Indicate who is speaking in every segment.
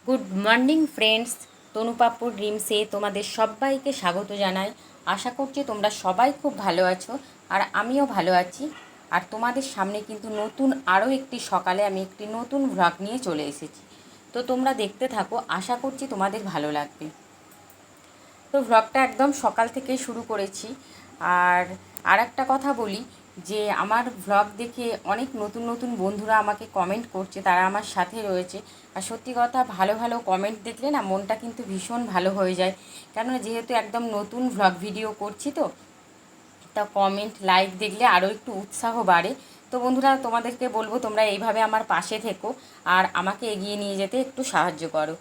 Speaker 1: Good morning friends, তনুপাপুর ড্রিমসে তোমাদের সবাইকে স্বাগত জানাই। আশা করছি তোমরা সবাই খুব ভালো আছো, আর আমিও ভালো আছি। আর তোমাদের সামনে কিন্তু নতুন আরও একটি সকালে আমি একটি নতুন ভ্লগ নিয়ে চলে এসেছি। তো তোমরা দেখতে থাকো, আশা করছি তোমাদের ভালো লাগবে। তো ভ্লগটা একদম সকাল থেকেই শুরু করেছি। আর একটা কথা বলি, যে আমার ভ্লগ দেখে অনেক নতুন নতুন বন্ধুরা আমাকে কমেন্ট করছে, তারা আমার সাথে রয়েছে। আর সত্যি কথা, ভালো ভালো কমেন্ট দেখলে না মনটা কিন্তু ভীষণ ভালো হয়ে যায়। কেননা যেহেতু একদম নতুন ভ্লগ ভিডিও করছি, তো তা কমেন্ট লাইক দেখলে আরও একটু উৎসাহ বাড়ে। তো বন্ধুরা, তোমাদেরকে বলবো তোমরা এইভাবে আমার পাশে থেকো আর আমাকে এগিয়ে নিয়ে যেতে একটু সাহায্য করো।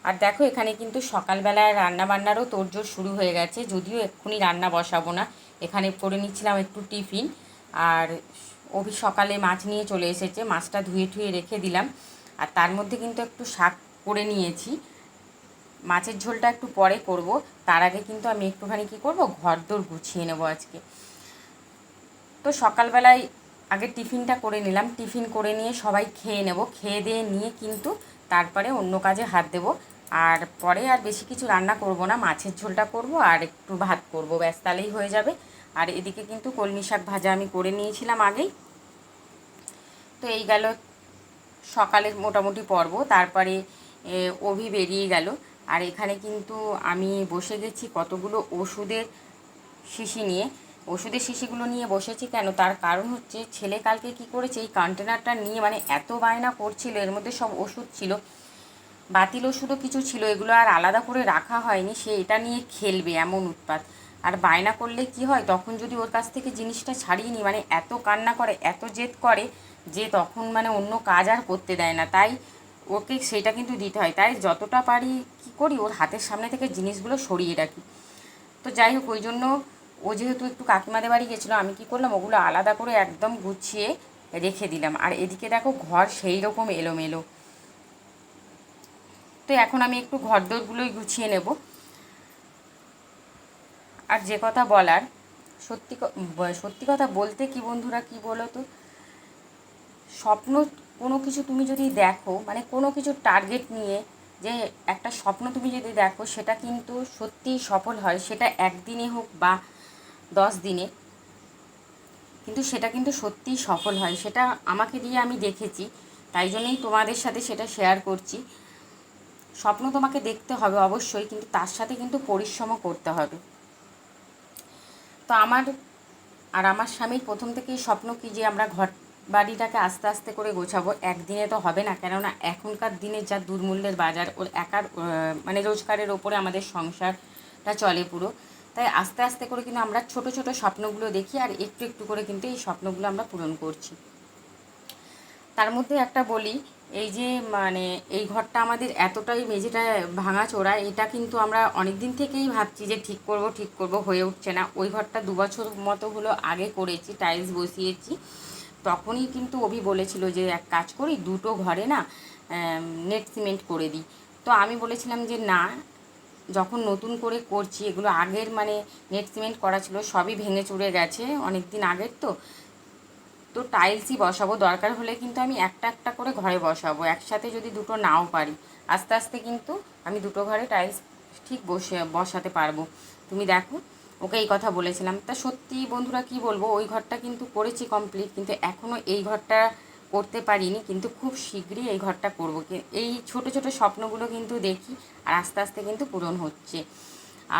Speaker 1: আর দেখো, এখানে কিন্তু সকালবেলায় রান্নাবান্নারও তোড়জোড় শুরু হয়ে গেছে, যদিও এক্ষুনি রান্না বসাবো না। এখানে করে নিচ্ছিলাম একটু টিফিন। আর অভি সকালে মাছ নিয়ে চলে এসেছে, মাছটা ধুয়ে ঠুয়ে রেখে দিলাম। আর তার মধ্যে কিন্তু একটু শাক করে নিয়েছি। মাছের ঝোলটা একটু পরে করব, তার আগে কিন্তু আমি একটুখানি কী করব, ঘরদোর গুছিয়ে নেবো আজকে। তো সকালবেলায় আগে টিফিনটা করে নিলাম, টিফিন করে নিয়ে সবাই খেয়ে নেব, খেয়ে দিয়ে নিয়ে কিন্তু তারপরে অন্য কাজে হাত দেব। আর পরে আর বেশি কিছু রান্না করব না, মাছের ঝোলটা করব আর একটু ভাত করব, ব্যাস তাহলেই হয়ে যাবে। আর এদিকে কিন্তু কলমি শাক ভাজা আমি করে নিয়েছিলাম আগেই। তো এই গেল সকালের মোটামুটি পর্ব। তারপরে অভি বেরিয়ে গেল। আর এখানে কিন্তু আমি বসে গেছি কতগুলো ওষুধের শিশি নিয়ে। ওষুধের শিশিগুলো নিয়ে বসেছি কেন, তার কারণ হচ্ছে ছেলে কালকে কি করেছে, এই কন্টেনারটা নিয়ে মানে এত বায়না করছিল, এর মধ্যে সব ওষুধ ছিল, বাতিল ওষুধও কিছু ছিল, এগুলো আর আলাদা করে রাখা হয়নি, সে এটা নিয়ে খেলবে এমন উৎপাত। আর বায়না করলে কি হয়, তখন যদি ওর কাছ থেকে জিনিসটা ছাড়িয়ে নিই, মানে এত কান্না করে, এত জেদ করে, যে তখন মানে অন্য কাজ আর করতে দেয় না। তাই ওকে সেটা কিন্তু দিতে হয়। তাই যতটা পারি কী করি, ওর হাতের সামনে থেকে জিনিসগুলো সরিয়ে রাখি। তো যাই হোক, ওই জন্য ও যেহেতু একটু কাকিমাদের বাড়ি গেছিলো, আমি কি করলাম, ওগুলো আলাদা করে একদম গুছিয়ে রেখে দিলাম। আর এদিকে দেখো, ঘর সেই রকম এলোমেলো। তো এখন আমি একটু ঘরদোরগুলোই গুছিয়ে নেব। আর যে কথা বলার, সত্যি কথা বলতে কি বন্ধুরা, কি বলো তো, স্বপ্ন কোনো কিছু তুমি যদি দেখো, মানে কোনো কিছু টার্গেট নিয়ে যে একটা স্বপ্ন তুমি যদি দেখো, সেটা কিন্তু সত্যিই সফল হয়, সেটা একদিনে হোক বা 10 দিনে, কিন্তু সেটা কিন্তু সত্যিই সফল হয়। সেটা আমাকে দিয়ে আমি দেখেছি, তাই জন্যই তোমাদের সাথে সেটা শেয়ার করছি। স্বপ্ন তোমাকে দেখতে হবে অবশ্যই, কিন্তু তার সাথে কিন্তু পরিশ্রমও করতে হবে। তো আমার স্বামীর প্রথম থেকেই স্বপ্ন কি, যে আমরা ঘর বাড়িটাকে আস্তে আস্তে করে গোছাবো, একদিনে তো হবে না। কেননা এখনকার দিনে যা দুর্মূল্যের বাজার, ওর একার মানে রোজগারের ওপরে আমাদের সংসারটা চলে পুরো। তাই আস্তে আস্তে করে কিন্তু আমরা ছোট ছোট স্বপ্নগুলো দেখি, আর একটু একটু করে কিন্তু এই স্বপ্নগুলো আমরা পূরণ করছি। তার মধ্যে একটা বলি, এই যে মানে এই ঘরটা আমাদের এতটাই মেঝেটা ভাঙাচোরা, এটা কিন্তু আমরা অনেক দিন থেকেই ভাবছি যে ঠিক করব, হয়ে উঠছে না। ওই ঘরটা 2 বছর মতো হলো আগে করেছি, টাইলস বসিয়েছি। তখনই কিন্তু অভি বলেছিল যে এক কাজ করি, দুটো ঘরে না নেট সিমেন্ট করে দিই। তো আমি বলেছিলাম যে না, যখন নতুন করে করছি, এগুলো আগের মানে নেট সিমেন্ট করা ছিল, সবই ভেঙে চুরে গেছে, অনেক দিন আগের। তো টাইলসই বসাবো, দরকার হলে কিন্তু আমি একটা একটা করে ঘরে বসাবো, একসাথে যদি দুটো নাও পারি। আস্তে আস্তে কিন্তু আমি দুটো ঘরে টাইলস ঠিক বসাতে পারবো। তুমি দেখো, ওকে এই কথা বলেছিলাম। তা সত্যি বন্ধুরা, কি বলবো, ওই ঘরটা কিন্তু করেছি কমপ্লিট, কিন্তু এখনও এই ঘরটা করতে পারিনি, কিন্তু খুব শীঘ্রই এই ঘরটা করবো। এই ছোট ছোট স্বপ্নগুলো কিন্তু দেখি, আর আস্তে আস্তে কিন্তু পূরণ হচ্ছে।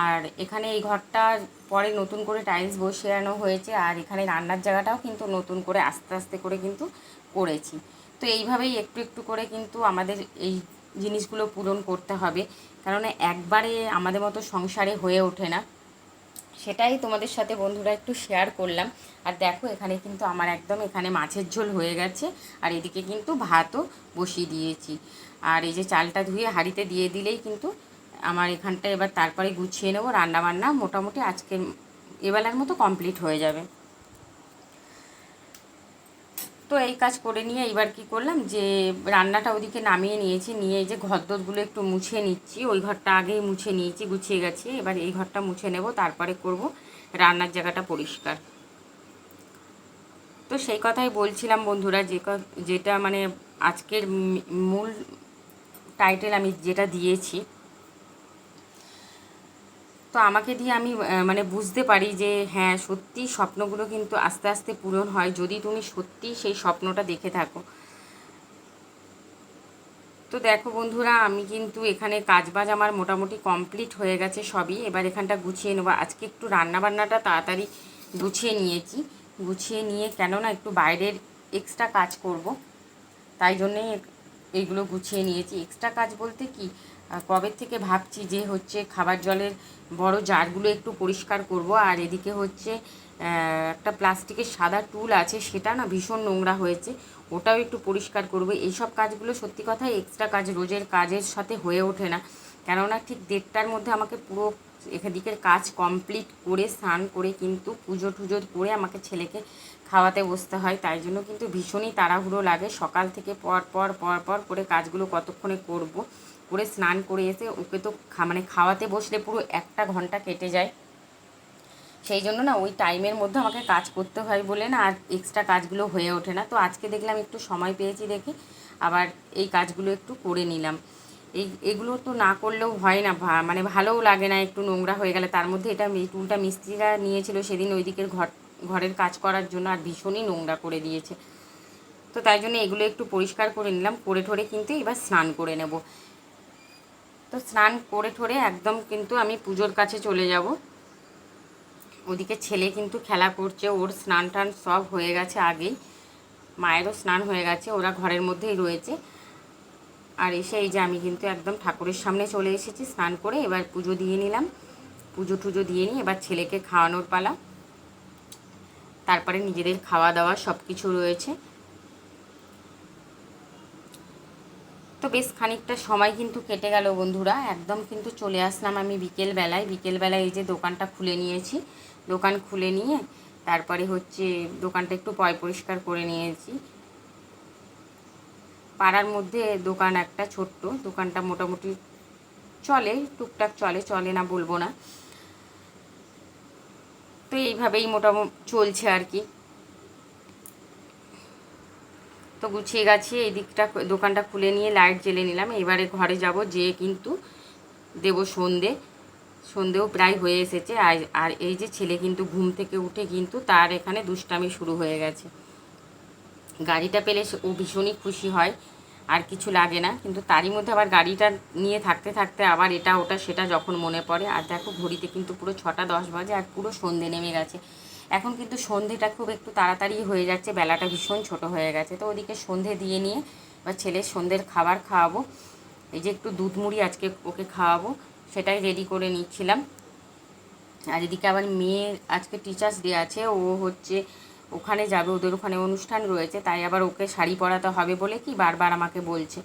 Speaker 1: আর এখানে এই ঘরটা পরে নতুন করে টাইলস বসানো হয়েছে, আর এখানে রান্নার জায়গাটাও কিন্তু নতুন করে আস্তে আস্তে করে কিন্তু করেছি। তো এইভাবেই একটু একটু করে কিন্তু আমাদের এই জিনিসগুলো পূরণ করতে হবে, কারণ একবারে আমাদের মতো সংসারে হয়ে ওঠে না। সেটাই তোমাদের সাথে বন্ধুরা একটু শেয়ার করলাম। আর দেখো, এখানে কিন্তু আমার একদম এখানে মাছের ঝোল হয়ে গেছে, আর এদিকে কিন্তু ভাতও বসিয়ে দিয়েছি। আর এই যে চালটা ধুয়ে হাঁড়িতে দিয়ে দিলেই কিন্তু আমার এখানটা এবার তারপরে গুছিয়ে নেবো, রান্নাবান্না মোটামুটি আজকে এবেলার মতো কমপ্লিট হয়ে যাবে। তো এই কাজ করে নিয়ে এবার কি করলাম, যে রান্নাটা ওদিকে নামিয়ে নিয়েছি, নিয়ে এই যে ঘরদোরগুলো একটু মুছে নিচ্ছি। ওই ঘরটা আগেই মুছে নিয়েছি, গুছিয়ে গেছে, এবার এই ঘরটা মুছে নেব, তারপরে করব রান্নার জায়গাটা পরিষ্কার। তো সেই কথাই বলছিলাম বন্ধুরা, যেটা মানে আজকের মূল টাইটেল আমি যেটা দিয়েছি, তো আমাকে দিয়ে আমি মানে বুঝতে পারি যে হ্যাঁ সত্যি স্বপ্নগুলো কিন্তু আস্তে আস্তে পূরণ হয় যদি তুমি সত্যি সেই স্বপ্নটা দেখে থাকো। তো দেখো বন্ধুরা, আমি কিন্তু এখানে কাজবাজ আমার মোটামুটি কমপ্লিট হয়ে গেছে সবই। এবার এখানটা গুছিয়ে নেবো। আজকে একটু রান্নাবান্নাটা তাড়াতাড়ি গুছিয়ে নিয়েছি, গুছিয়ে নিয়ে কেননা একটু বাইরের এক্সট্রা কাজ করব, তাই জন্যে এইগুলো গুছিয়ে নিয়েছি। এক্সট্রা কাজ বলতে কি, কবে থেকে ভাবছি যে হচ্ছে খাবার জলের বড় জারগুলো একটু পরিষ্কার করব, আর এদিকে হচ্ছে একটা প্লাস্টিকের সাদা টুল আছে, সেটা না ভীষণ নোংরা হয়েছে, ওটাও একটু পরিষ্কার করব। এইসব কাজগুলো সত্যি কথাই এক্সট্রা কাজ, রোজের কাজের সাথে হয়ে ওঠে না, কেননা ঠিক 1:30টার মধ্যে আমাকে পুরো এদিকের কাজ কমপ্লিট করে স্নান করে কিন্তু পুজো টুজো করে আমাকে ছেলেকে খাওয়াতে বসতে হয়। তাই জন্য কিন্তু ভীষণই তাড়াহুড়ো লাগে। সকাল থেকে পর পর পর পর করে কাজগুলো কতক্ষণে করব, করে স্নান করে এসে ওকে তো মানে খাওয়াতে বসলে পুরো 1 ঘন্টা কেটে যায়। সেই জন্য না ওই টাইমের মধ্যে আমাকে কাজ করতে হয় বলে না আর এক্সট্রা কাজগুলো হয়ে ওঠে না। তো আজকে দেখলাম একটু সময় পেয়েছি দেখে আবার এই কাজগুলো একটু করে নিলাম। এগুলো তো না করলেও হয় না, মানে ভালোও লাগে না একটু নোংরা হয়ে গেলে। তার মধ্যে এটা টুলটা মিস্ত্রিরা নিয়েছিল সেদিন ওই দিকের ঘরের কাজ করার জন্য, আর ভীষণই নোংরা করে দিয়েছে। তো তাই জন্য এগুলো একটু পরিষ্কার করে নিলাম, করে ঠরে কিন্তু এবার স্নান করে নেব। তো স্নান করে ঠরে একদম কিন্তু আমি পুজোর কাছে চলে যাব। ওদিকে ছেলে কিন্তু খেলা করছে, ওর স্নান টান সব হয়ে গেছে আগেই, মায়েরও স্নান হয়ে গেছে, ওরা ঘরের মধ্যেই রয়েছে। আর এসে এই যে আমি কিন্তু একদম ঠাকুরের সামনে চলে এসেছি স্নান করে। এবার পুজো দিয়ে নিলাম, পুজো টুজো দিয়ে নিই, এবার ছেলেকে খাওয়ানোর পালা, তারপরে নিজেদের খাওয়া দাওয়া সব কিছু রয়েছে। তো বেশ খানিকটা সময় কিন্তু কেটে গেল বন্ধুরা, একদম কিন্তু চলে আসলাম আমি বিকেলবেলায়। বিকেলবেলায় এই যে দোকানটা খুলে নিয়েছি, দোকান খুলে নিয়ে তারপরে হচ্ছে দোকানটা একটু পরিষ্কার করে নিয়েছি। পাড়ার মধ্যে দোকান একটা ছোট্ট, দোকানটা মোটামুটি চলে, টুকটাক চলে, চলে না বলবো না। তো এইভাবেই মোটামুটি চলছে আর কি। তো গুছিয়ে গাছিয়ে এই দিকটা দোকানটা খুলে নিয়ে লাইট জ্বেলে নিলাম। এবারে ঘরে যাব, যেয়ে কিন্তু দেব সন্ধে। সন্ধেও প্রায় হয়ে এসেছে। আর এই যে ছেলে কিন্তু ঘুম থেকে উঠে কিন্তু তার এখানে দুষ্টামি শুরু হয়ে গেছে। গাড়িটা পেলে ও ভীষণই খুশি হয়, আর কিছু লাগে না, কিন্তু তারই মধ্যে আবার গাড়িটা নিয়ে থাকতে থাকতে আবার এটা ওটা সেটা যখন মনে পড়ে। আর দেখো ঘড়িতে কিন্তু পুরো 6টা 10 বাজে, আর পুরো সন্ধে নেমে গেছে। এখন কিন্তু সন্ধেটা খুব একটু তাড়াতাড়ি হয়ে যাচ্ছে, বেলাটা ভীষণ ছোট হয়ে গেছে। তো ওদিকে সন্ধে দিয়ে নিয়ে এবার ছেলের সন্ধ্যের খাবার খাওয়াবো। এই যে একটু দুধ মুড়ি আজকে ওকে খাওয়াবো, সেটাই রেডি করে নিচ্ছিলাম। আর এদিকে আবার মেয়ের আজকে টিচার্স ডে আছে, ও হচ্ছে ওখানে যাবে, ওদের ওখানে অনুষ্ঠান রয়েছে, তাই আবার ওকে শাড়ি পরাতে হবে বলে কি বারবার আমাকে বলছে।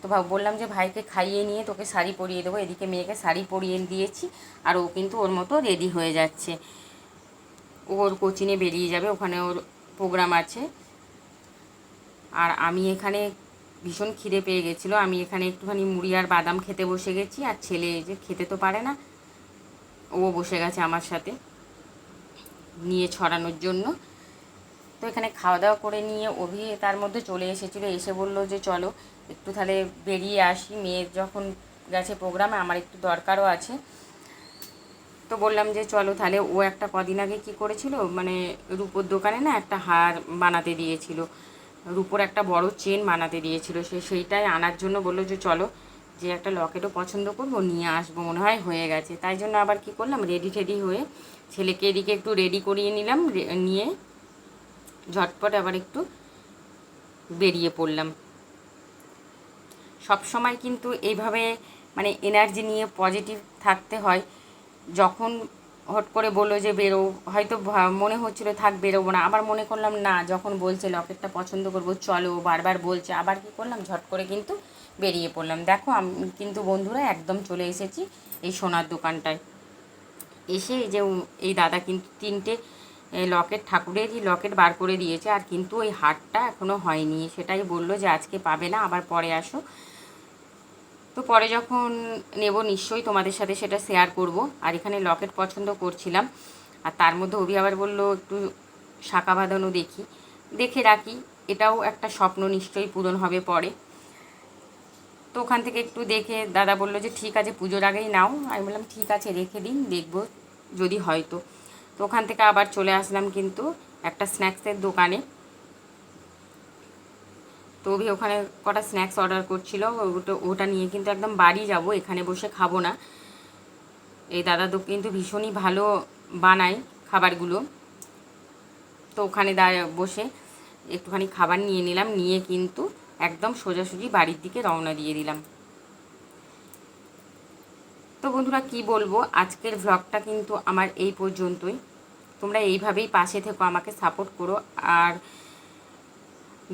Speaker 1: তো বললাম যে ভাইকে খাইয়ে নিয়ে তোকে শাড়ি পরিয়ে দেবো। এদিকে মেয়েকে শাড়ি পরিয়ে দিয়েছি, আর ও কিন্তু ওর মতো রেডি হয়ে যাচ্ছে। ওর কোচিংয়ে বেরিয়ে যাবে, ওখানে ওর প্রোগ্রাম আছে। আর আমি এখানে ভীষণ খিদে পেয়ে গেছিলো, আমি এখানে একটুখানি মুড়ি আর বাদাম খেতে বসে গেছি। আর ছেলে যে খেতে তো পারে না, ও বসে গেছে আমার সাথে নিয়ে ছড়ানোর জন্য। তো এখানে খাওয়া দাওয়া করে নিয়ে অভি তার মধ্যে চলে এসেছিলো, এসে বলল যে চলো একটু তাহলে বেরিয়ে আসি, মেয়ের যখন গেছে প্রোগ্রামে আমার একটু দরকারও আছে। তো বললাম যে চলো তাহলে। ও একটা কদিন আগে কী করেছিল, মানে রূপোর দোকানে না একটা হার বানাতে দিয়েছিল, রূপোর একটা বড় চেন বানাতে দিয়েছিল, সেইটাই আনার জন্য বললো যে চলো, যে একটা লকেটও পছন্দ করবো নিয়ে আসবো, মনে হয় হয়ে গেছে। তাই জন্য আবার কি করলাম, রেডি টেডি হয়ে ছেলেকে এদিকে একটু রেডি করিয়ে নিলাম, নিয়ে ঝটপট আবার একটু বেরিয়ে পড়লাম। সব সময় কিন্তু এইভাবে মানে এনার্জি নিয়ে পজিটিভ থাকতে হয়। যখন হট করে বললো যে বেরো, হয়তো মনে হচ্ছিলো থাক বেরোবো না, আবার মনে করলাম না, যখন বলছে লকেটটা পছন্দ করবো চলো, বারবার বলছে, আবার কি করলাম ঝট করে কিন্তু বেরিয়ে পড়লাম। দেখো আমি কিন্তু বন্ধুরা একদম চলে এসেছি এই সোনার দোকানটায়। এসে এই যে এই দাদা কিন্তু 3টে লকেট, ঠাকুরেরই লকেট বার করে দিয়েছে, আর কিন্তু ওই হারটা এখনও হয়নি, সেটাই বললো যে আজকে পাবে না, আবার পরে আসো। তো পরে যখন নেব নিশ্চয়ই তোমাদের সাথে সেটা শেয়ার করব। আর এখানে লকেট পছন্দ করছিলাম, আর তার মধ্যে অভি আবার বললো একটু শাঁখা বাঁধানো দেখে রাখি, এটাও একটা স্বপ্ন নিশ্চয়ই পূরণ হবে পরে। তো ওখান থেকে একটু দেখে দাদা বললো যে ঠিক আছে পুজোর আগেই নাও। আমি বললাম ঠিক আছে রেখে দিন, দেখবো যদি হয়তো। তো ওখান থেকে আবার চলে আসলাম কিন্তু একটা স্ন্যাক্সের দোকানে। তো অভি ওখানে কটা স্ন্যাক্স অর্ডার করছিল, ওটা নিয়ে কিন্তু একদম বাড়ি যাব, এখানে বসে খাবো না। এই দাদা তো কিন্তু ভীষণই ভালো বানায় খাবারগুলো। তো ওখানে বসে একটুখানি খাবার নিয়ে নিলাম, নিয়ে কিন্তু একদম সোজাসুজি বাড়ির দিকে রওনা দিয়ে দিলাম। তো বন্ধুরা কি বলবো, আজকের ভ্লগটা কিন্তু আমার এই পর্যন্তই। তোমরা এইভাবেই পাশে থেকো, আমাকে সাপোর্ট করো। আর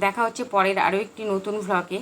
Speaker 1: দেখা হচ্ছে পরের আরও একটি নতুন ভ্লগে।